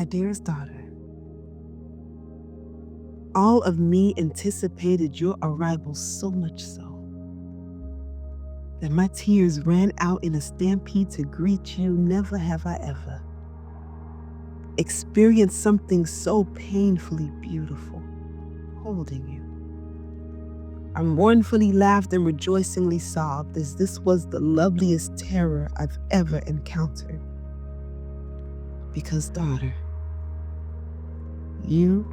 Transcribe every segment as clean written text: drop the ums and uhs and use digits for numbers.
My dearest daughter, all of me anticipated your arrival so much so that my tears ran out in a stampede to greet you. Never have I ever experienced something so painfully beautiful, holding you. I mournfully laughed and rejoicingly sobbed, as this was the loveliest terror I've ever encountered. Because, daughter, you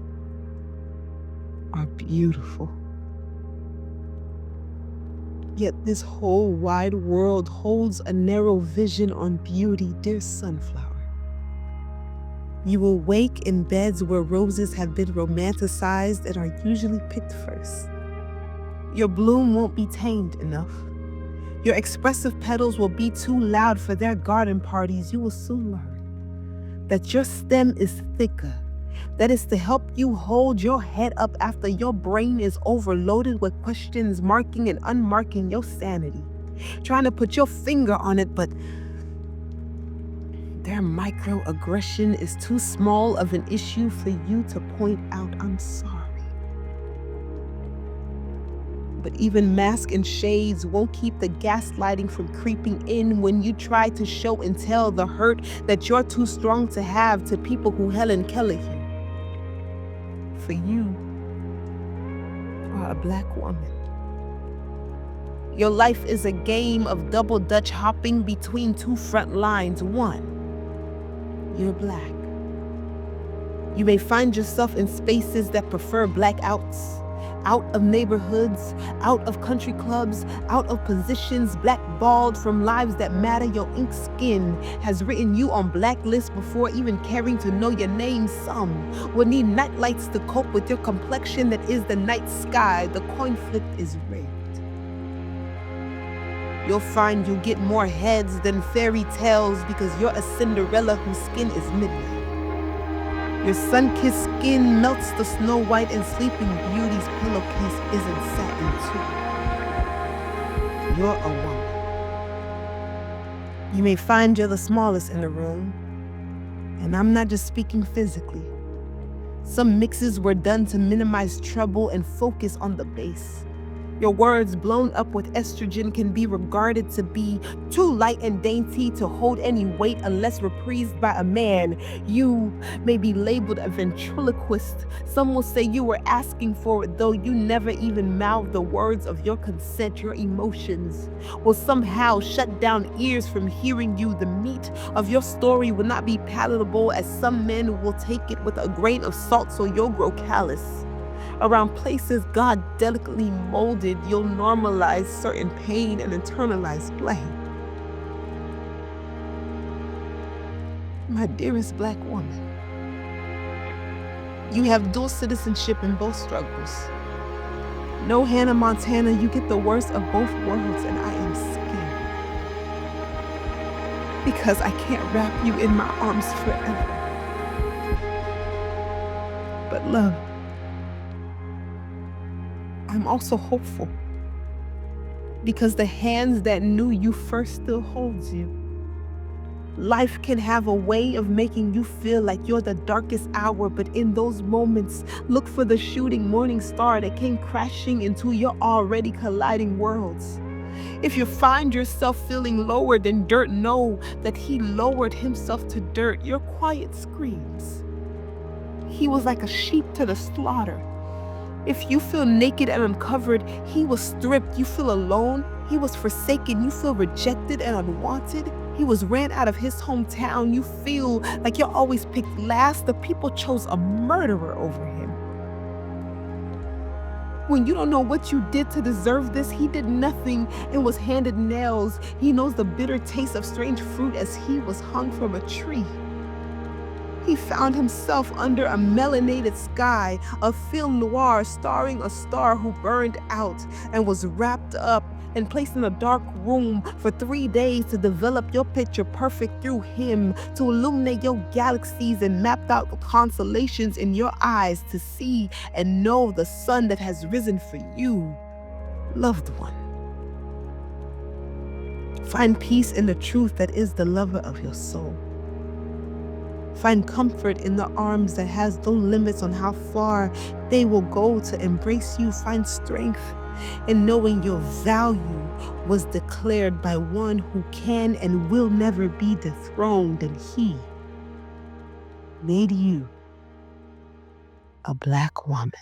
are beautiful. Yet this whole wide world holds a narrow vision on beauty, dear sunflower. You will wake in beds where roses have been romanticized and are usually picked first. Your bloom won't be tamed enough. Your expressive petals will be too loud for their garden parties. You will soon learn that your stem is thicker. That is to help you hold your head up after your brain is overloaded with questions, marking and unmarking your sanity. Trying to put your finger on it, but their microaggression is too small of an issue for you to point out. I'm sorry. But even mask and shades won't keep the gaslighting from creeping in when you try to show and tell the hurt that you're too strong to have to people who Helen Keller you. For you are a Black woman. Your life is a game of double Dutch hopping between two front lines. One, you're Black. You may find yourself in spaces that prefer blackouts, out of neighborhoods, out of country clubs, out of positions, blackballed from lives that matter. Your ink skin has written you on blacklists before even caring to know your name. Some will need nightlights to cope with your complexion that is the night sky. The coin flip is rigged. You'll find you get more heads than fairy tales because you're a Cinderella whose skin is midnight. Your sun-kissed skin melts the Snow White, and Sleeping Beauty's pillowcase isn't satin too. You're a woman. You may find you're the smallest in the room, and I'm not just speaking physically. Some mixes were done to minimize trouble and focus on the bass. Your words blown up with estrogen can be regarded to be too light and dainty to hold any weight unless reprised by a man. You may be labeled a ventriloquist. Some will say you were asking for it, though you never even mouthed the words of your consent. Your emotions will somehow shut down ears from hearing you. The meat of your story will not be palatable, as some men will take it with a grain of salt, so you'll grow callous. Around places God delicately molded, you'll normalize certain pain and internalize blame. My dearest Black woman, you have dual citizenship in both struggles. No Hannah Montana, you get the worst of both worlds, and I am scared because I can't wrap you in my arms forever. But love, I'm also hopeful because the hands that knew you first still holds you. Life can have a way of making you feel like you're the darkest hour, but in those moments, look for the shooting morning star that came crashing into your already colliding worlds. If you find yourself feeling lower than dirt, know that he lowered himself to dirt. Your quiet screams. He was like a sheep to the slaughter. If you feel naked and uncovered, he was stripped. You feel alone, he was forsaken. You feel rejected and unwanted, he was ran out of his hometown. You feel like you're always picked last. The people chose a murderer over him. When you don't know what you did to deserve this, he did nothing and was handed nails. He knows the bitter taste of strange fruit as he was hung from a tree. He found himself under a melanated sky, a film noir starring a star who burned out and was wrapped up and placed in a dark room for 3 days to develop your picture perfect through him, to illuminate your galaxies and mapped out the constellations in your eyes to see and know the sun that has risen for you, loved one. Find peace in the truth that is the lover of your soul. Find comfort in the arms that has no limits on how far they will go to embrace you. Find strength in knowing your value was declared by one who can and will never be dethroned, and he made you a Black woman.